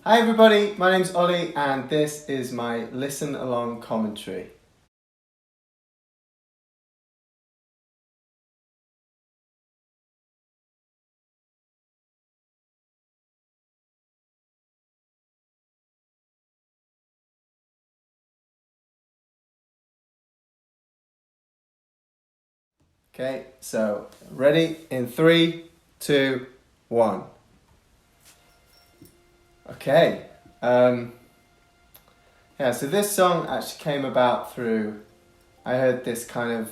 Hi everybody, my name's Ollie and this is my listen along commentary. Okay, so ready in 3, 2, 1. Okay, so this song actually came about through, I heard this kind of,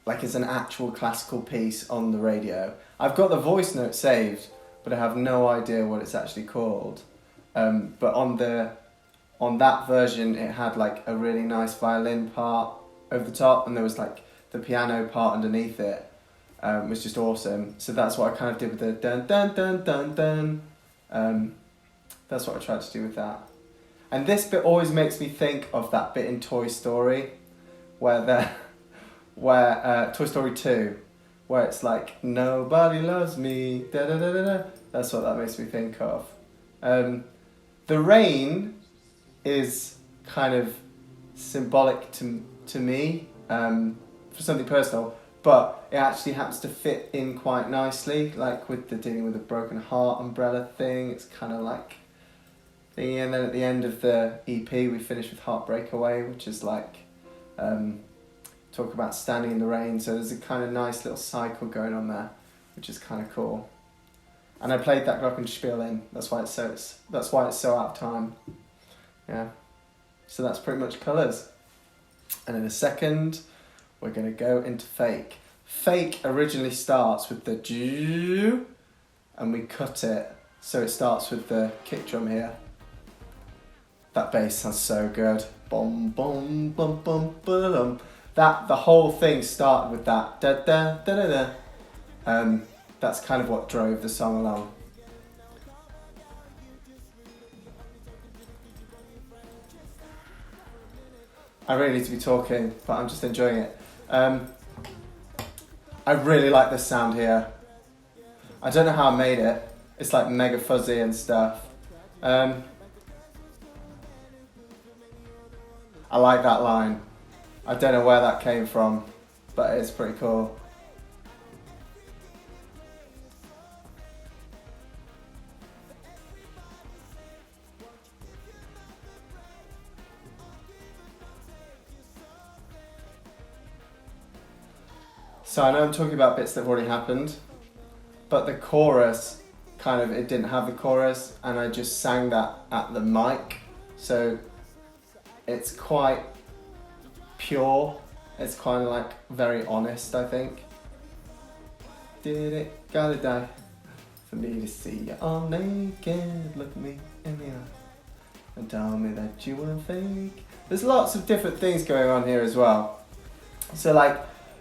like it's an actual classical piece on the radio. I've got the voice note saved, but I have no idea what it's actually called. But on that version, it had like a really nice violin part over the top, and there was like the piano part underneath it, was just awesome. So that's what I kind of did with the dun dun dun dun dun. That's what I tried to do with that. And this bit always makes me think of that bit in Toy Story, where Toy Story 2, where it's like nobody loves me, da da da da da. That's what that makes me think of. The rain is kind of symbolic to me, for something personal, but it actually happens to fit in quite nicely, like with the dealing with a broken heart umbrella thing. It's kind of like thingy, and then at the end of the EP we finish with Heartbreak Away, which is like talk about standing in the rain. So there's a kind of nice little cycle going on there, which is kind of cool. And I played that glockenspiel in. That's why it's so out of time. Yeah. So that's pretty much colours. And in a second, we're going to go into fake. Fake originally starts with the ju, and we cut it. So it starts with the kick drum here. That bass sounds so good. Bum bum bum bum bum. The whole thing started with that da da da da da. That's kind of what drove the song along. I really need to be talking, but I'm just enjoying it. I really like this sound here. I don't know how I made it. It's like mega fuzzy and stuff. I like that line. I don't know where that came from, but it's pretty cool. So I know I'm talking about bits that have already happened, but the chorus, it didn't have the chorus, and I just sang that at the mic. So it's quite pure. It's kind of like very honest, I think. Did it gotta die for me to see you all naked? Look me in the eye and tell me that you weren't fake. There's lots of different things going on here as well. So like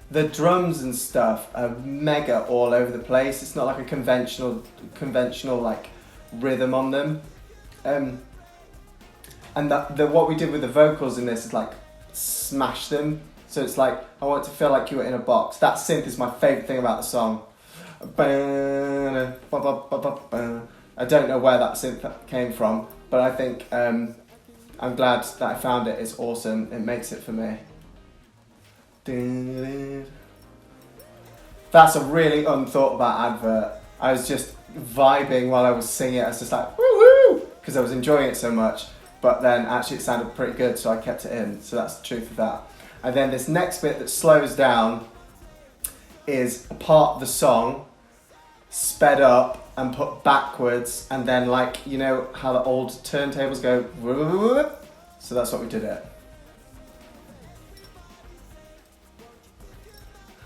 the drums and stuff are mega all over the place. It's not like a conventional like rhythm on them. And what we did with the vocals in this is like smash them. So it's like, I want it to feel like you were in a box. That synth is my favourite thing about the song. I don't know where that synth came from, but I think I'm glad that I found it. It's awesome. It makes it for me. That's a really unthought about advert. I was just vibing while I was singing it. I was just like, woo-hoo, because I was enjoying it so much. But then actually it sounded pretty good, so I kept it in. So that's the truth of that. And then this next bit that slows down is a part of the song sped up and put backwards, and then like, you know how the old turntables go, so that's what we did it.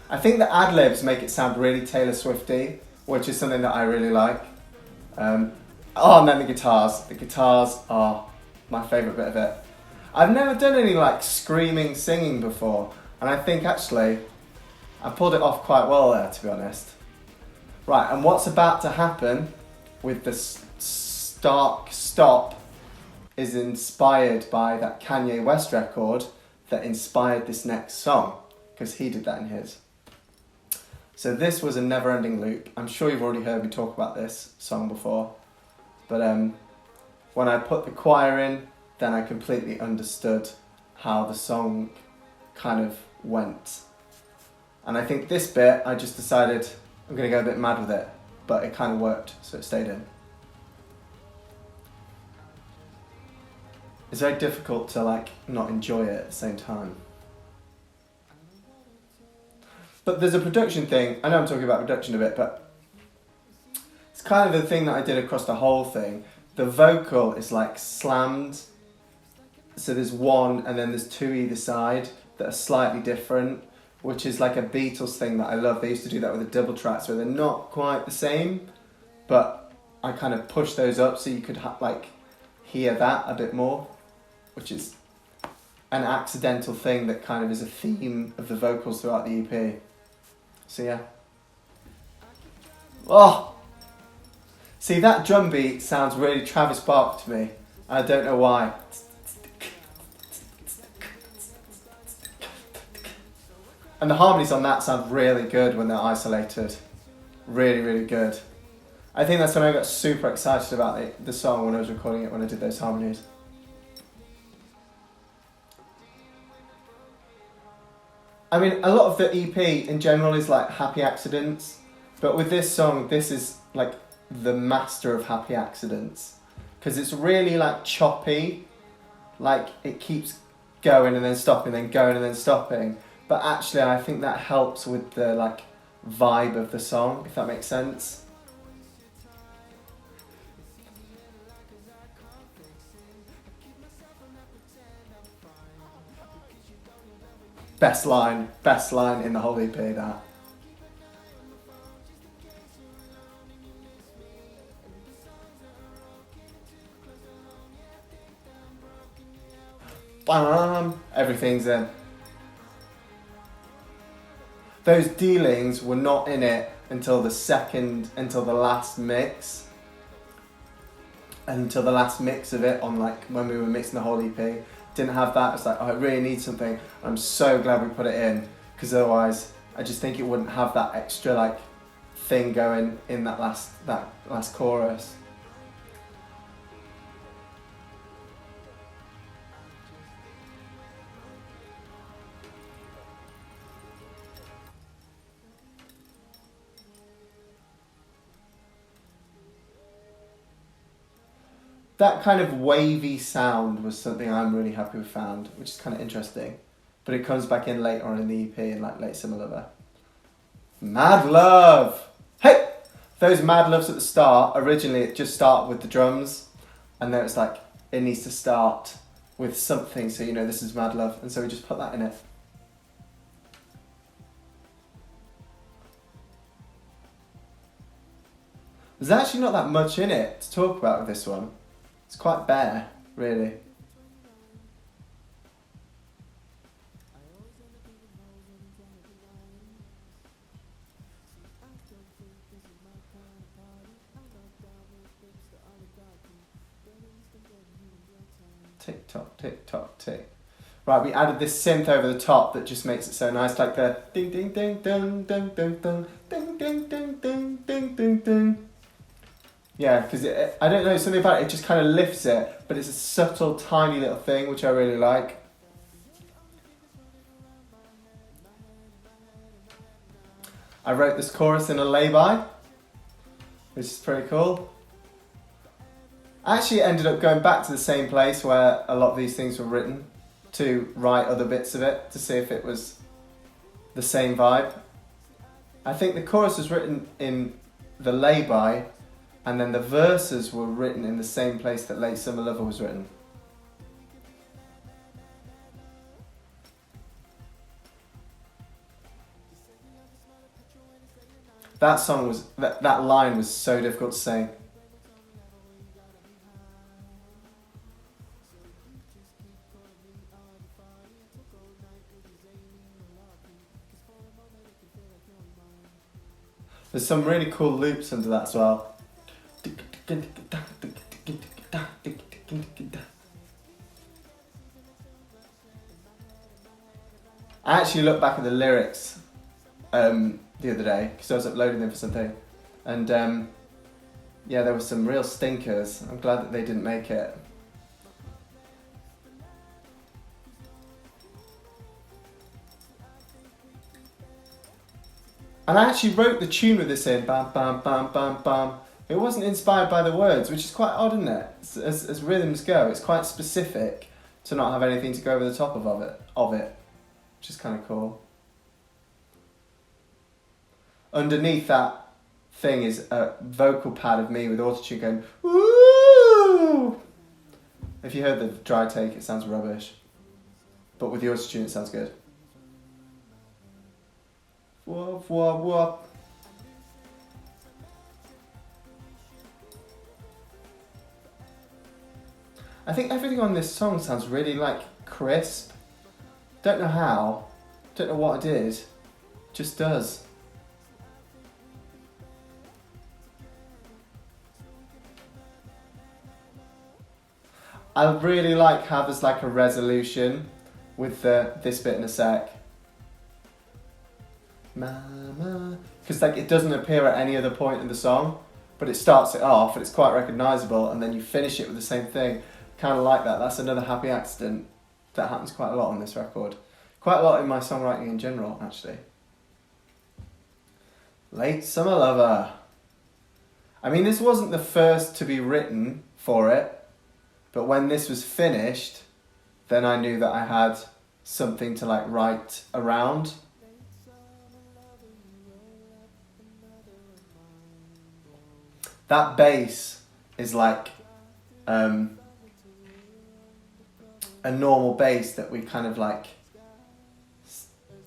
I think the ad-libs make it sound really Taylor Swifty, which is something that I really like. And then the guitars. The guitars are my favourite bit of it. I've never done any like screaming singing before, and I think actually I pulled it off quite well there, to be honest. Right, and what's about to happen with the stark stop is inspired by that Kanye West record that inspired this next song, because he did that in his. So this was a never-ending loop. I'm sure you've already heard me talk about this song before. But when I put the choir in, then I completely understood how the song kind of went. And I think this bit, I just decided I'm going to go a bit mad with it, but it kind of worked, so it stayed in. It's very difficult to like not enjoy it at the same time. But there's a production thing, I know I'm talking about production a bit, but it's kind of the thing that I did across the whole thing. The vocal is like slammed, so there's one and then there's two either side that are slightly different, which is like a Beatles thing that I love. They used to do that with the double tracks where they're not quite the same, but I kind of pushed those up so you could like hear that a bit more, which is an accidental thing that kind of is a theme of the vocals throughout the EP. So yeah. Oh! See, that drum beat sounds really Travis Barker to me. I don't know why. And the harmonies on that sound really good when they're isolated. Really, really good. I think that's when I got super excited about the song when I was recording it, when I did those harmonies. I mean, a lot of the EP in general is like happy accidents, but with this song, this is like the master of happy accidents, because it's really like choppy, like it keeps going and then stopping, then going and then stopping. But actually, I think that helps with the like vibe of the song, if that makes sense. Best line in the whole EP, that. Bam! Everything's in. Those dealings were not in it until the last mix. Until the last mix of it on like when we were mixing the whole EP. Didn't have that. It's like, oh, I really need something. I'm so glad we put it in, because otherwise I just think it wouldn't have that extra like thing going in that last chorus. That kind of wavy sound was something I'm really happy with found, which is kind of interesting. But it comes back in later on in the EP in like Late Summer Lover. Mad Love! Hey! Those Mad Loves at the start, originally it just started with the drums, and then it's like, it needs to start with something, so you know this is Mad Love, and so we just put that in it. There's actually not that much in it to talk about with this one. It's quite bare, really. Tik Tok, Tik Tok, Tik. Right, we added this synth over the top that just makes it so nice, like the ding ding ding ding ding ding ding ding ding ding ding ding ding ding. Yeah, because I don't know, something about it just kind of lifts it, but it's a subtle, tiny little thing, which I really like. I wrote this chorus in a lay-by, which is pretty cool. I actually ended up going back to the same place where a lot of these things were written to write other bits of it, to see if it was the same vibe. I think the chorus was written in the lay-by, and then the verses were written in the same place that Late Summer Lover was written. That song was, that line was so difficult to sing. There's some really cool loops under that as well. I actually looked back at the lyrics the other day because I was uploading them for something, and yeah, there were some real stinkers. I'm glad that they didn't make it. And I actually wrote the tune with this in, bam, bam, bam, bam, bam. It wasn't inspired by the words, which is quite odd, isn't it? As rhythms go, it's quite specific to not have anything to go over the top of it, which is kind of cool. Underneath that thing is a vocal pad of me with autotune going, woo! If you heard the dry take, it sounds rubbish. But with the autotune, it sounds good. Whoop, whoop, whoop. I think everything on this song sounds really like crisp. Don't know how, don't know what I did, just does. I really like how there's like a resolution with this bit in a sec. Mama, because like it doesn't appear at any other point in the song, but it starts it off and it's quite recognisable, and then you finish it with the same thing. Kind of like that. That's another happy accident that happens quite a lot on this record. Quite a lot in my songwriting in general, actually. Late Summer Lover. I mean, this wasn't the first to be written for it, but when this was finished, then I knew that I had something to like write around. That bass is like a normal bass that we kind of like,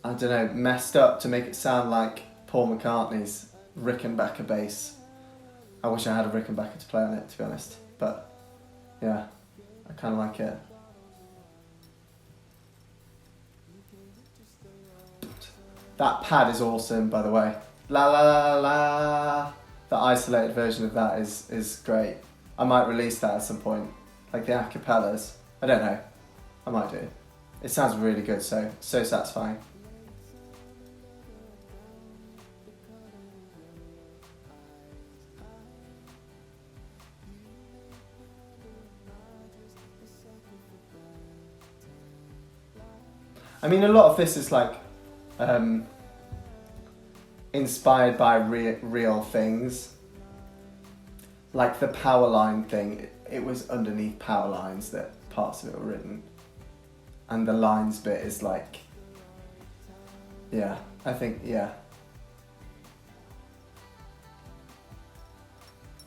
I don't know, messed up to make it sound like Paul McCartney's Rickenbacker bass. I wish I had a Rickenbacker to play on it, to be honest, but yeah, I kind of like it. That pad is awesome, by the way. La la la la. The isolated version of that is great. I might release that at some point, like the acapellas. I don't know. I might do. It sounds really good, so satisfying. I mean, a lot of this is like inspired by real things. Like the power line thing, it was underneath power lines that parts of it were written. And the lines bit is like, yeah, I think, yeah.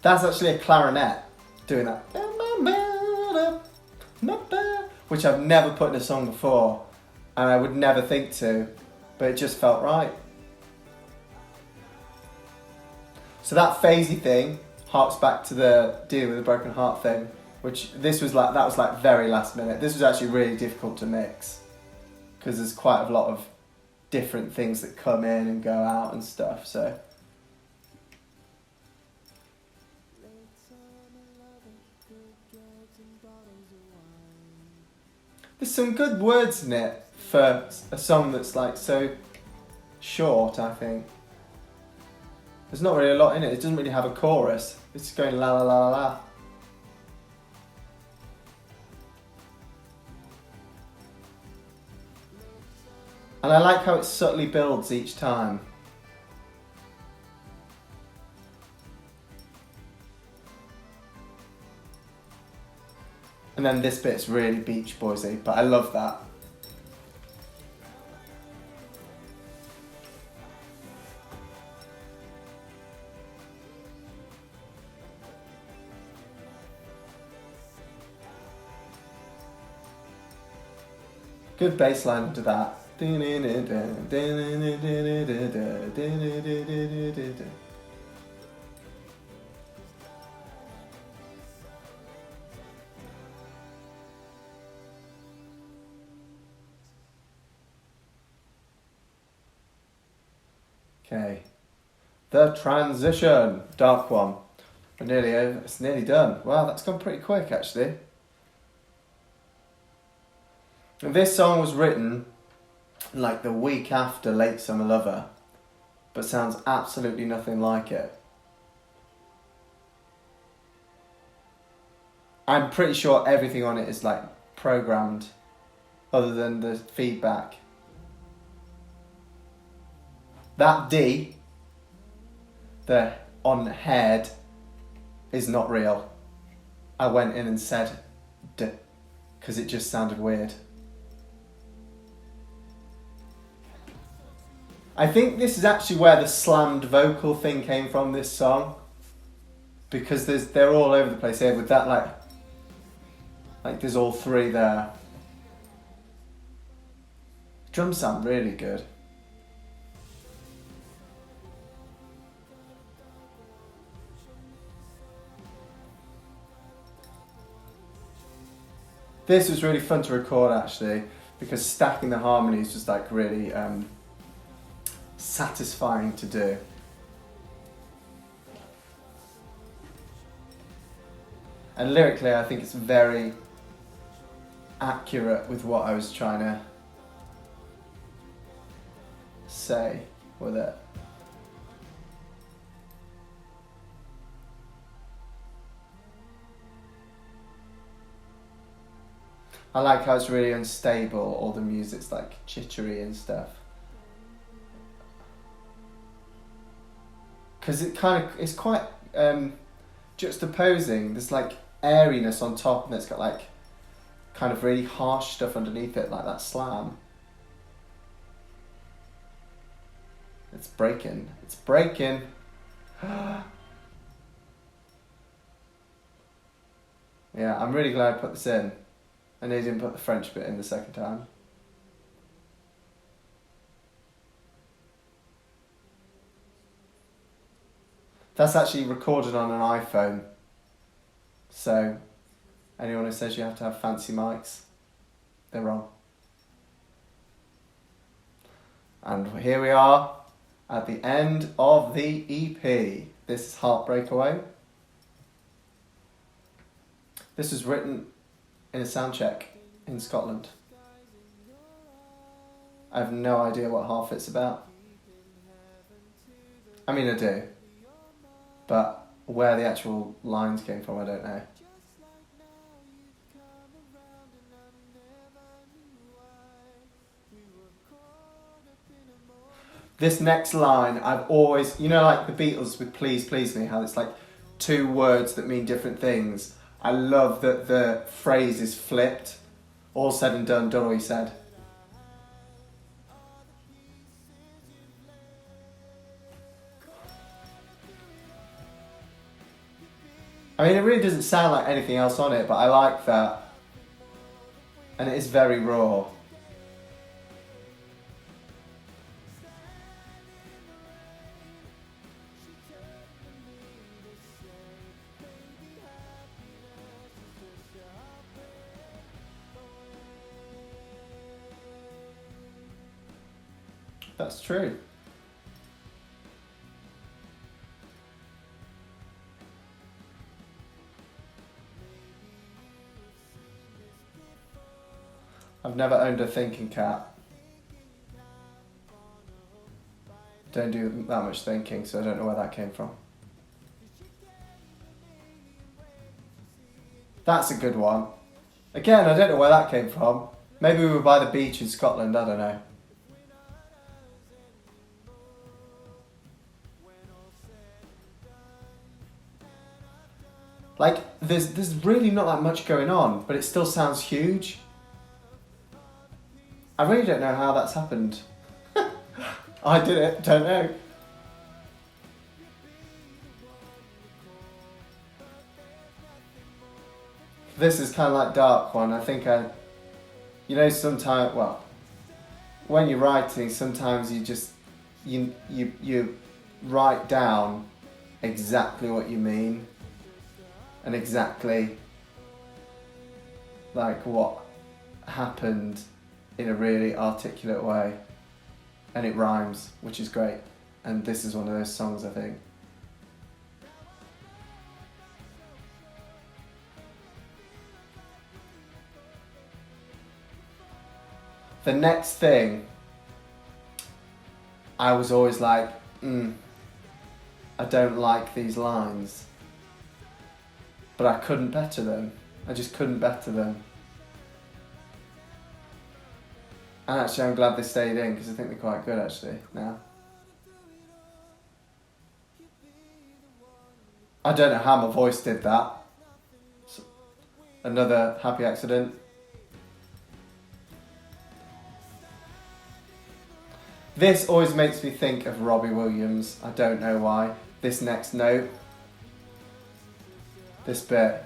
That's actually a clarinet doing that. Which I've never put in a song before, and I would never think to, but it just felt right. So that phasey thing harks back to the Dealing with a Broken Heart thing, which that was like very last minute. This was actually really difficult to mix because there's quite a lot of different things that come in and go out and stuff, so. There's some good words in it for a song that's like so short, I think. There's not really a lot in it. It doesn't really have a chorus. It's just going la la la la la. And I like how it subtly builds each time. And then this bit's really Beach Boysy, but I love that. Good bass line into that. Okay, the transition, dark one. We're nearly over. It's nearly done. Wow, that's gone pretty quick actually. And this song was written like the week after Late Summer Lover, but sounds absolutely nothing like it. I'm pretty sure everything on it is like programmed, other than the feedback. That D, the on head, is not real. I went in and said D, because it just sounded weird. I think this is actually where the slammed vocal thing came from, this song. Because they're all over the place here with that like there's all three there. Drums sound really good. This was really fun to record actually, because stacking the harmonies was like really satisfying to do. And lyrically I think it's very accurate with what I was trying to say with it. I like how it's really unstable, all the music's like jittery and stuff. Because it's quite juxtaposing. There's like airiness on top and it's got like kind of really harsh stuff underneath it, like that slam. It's breaking. It's breaking. Yeah, I'm really glad I put this in. And they didn't put the French bit in the second time. That's actually recorded on an iPhone. So, anyone who says you have to have fancy mics, they're wrong. And here we are at the end of the EP. This is Heartbreak Away. This was written in a sound check in Scotland. I have no idea what half it's about. I mean, I do. But where the actual lines came from, I don't know. This next line, I've always, you know, like the Beatles with Please Please Me, how it's like two words that mean different things. I love that the phrase is flipped. All said and done, done what he said. I mean, it really doesn't sound like anything else on it, but I like that. And it is very raw. That's true. I've never owned a thinking cap. Don't do that much thinking, so I don't know where that came from. That's a good one. Again, I don't know where that came from. Maybe we were by the beach in Scotland, I don't know. Like, there's really not that much going on, but it still sounds huge. I really don't know how that's happened. I did it, don't know. This is kind of like dark one. I think you know, sometimes, well, when you're writing, sometimes you just, you write down exactly what you mean and exactly like what happened in a really articulate way, and it rhymes, which is great. And this is one of those songs, I think. The next thing, I was always like, I don't like these lines, but I couldn't better them. I just couldn't better them. And actually I'm glad they stayed in because I think they're quite good actually now. I don't know how my voice did that. Another happy accident. This always makes me think of Robbie Williams. I don't know why. This next note. This bit.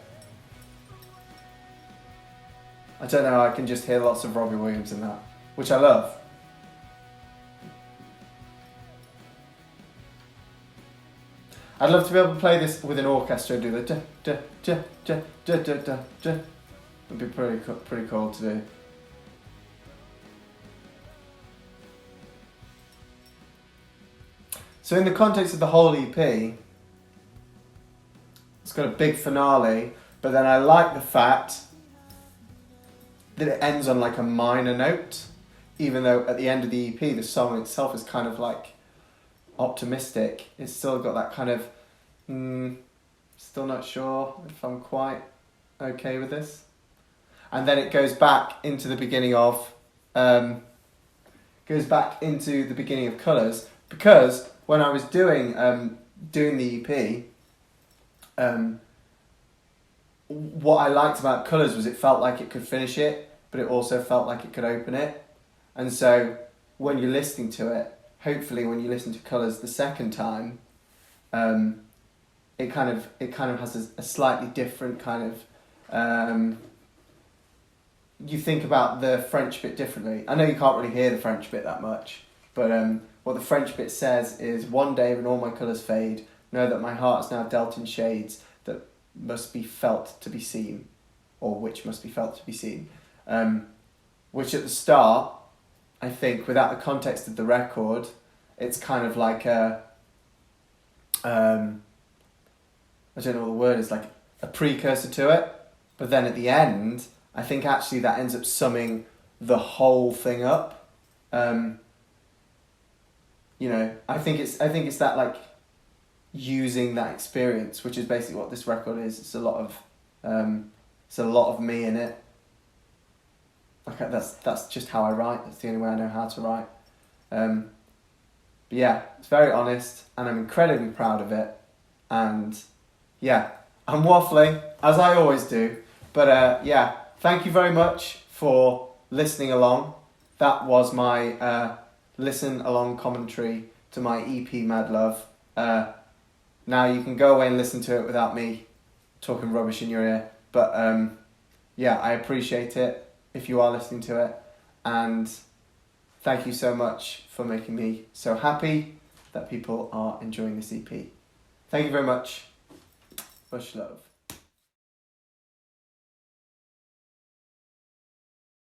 I don't know, I can just hear lots of Robbie Williams in that, which I love. I'd love to be able to play this with an orchestra and do the da da da da da da da da. It'd be pretty cool to do. So in the context of the whole EP, it's got a big finale, but then I like the fact that it ends on like a minor note, even though at the end of the EP the song itself is kind of like optimistic. It's still got that kind of still not sure if I'm quite okay with this. And then it goes back into the beginning of Colours, because when I was doing the EP, what I liked about Colours was it felt like it could finish it, but it also felt like it could open it. And so when you're listening to it, hopefully when you listen to Colours the second time, it kind of has a slightly different kind of you think about the French bit differently. I know you can't really hear the French bit that much, but what the French bit says is, one day when all my colours fade, know that my heart is now dealt in shades that must be felt to be seen, or which must be felt to be seen. Which at the start, I think, without the context of the record, it's kind of like a, I don't know what the word is, like a precursor to it. But then at the end, I think actually that ends up summing the whole thing up. You know, I think it's that like using that experience, which is basically what this record is. It's a lot of me in it. Okay, that's just how I write. That's the only way I know how to write. But yeah, it's very honest, and I'm incredibly proud of it. And yeah, I'm waffling as I always do. But yeah, thank you very much for listening along. That was my listen along commentary to my EP Mad Love. Now you can go away and listen to it without me talking rubbish in your ear. But yeah, I appreciate it if you are listening to it. And thank you so much for making me so happy that people are enjoying this EP. Thank you very much. Much love.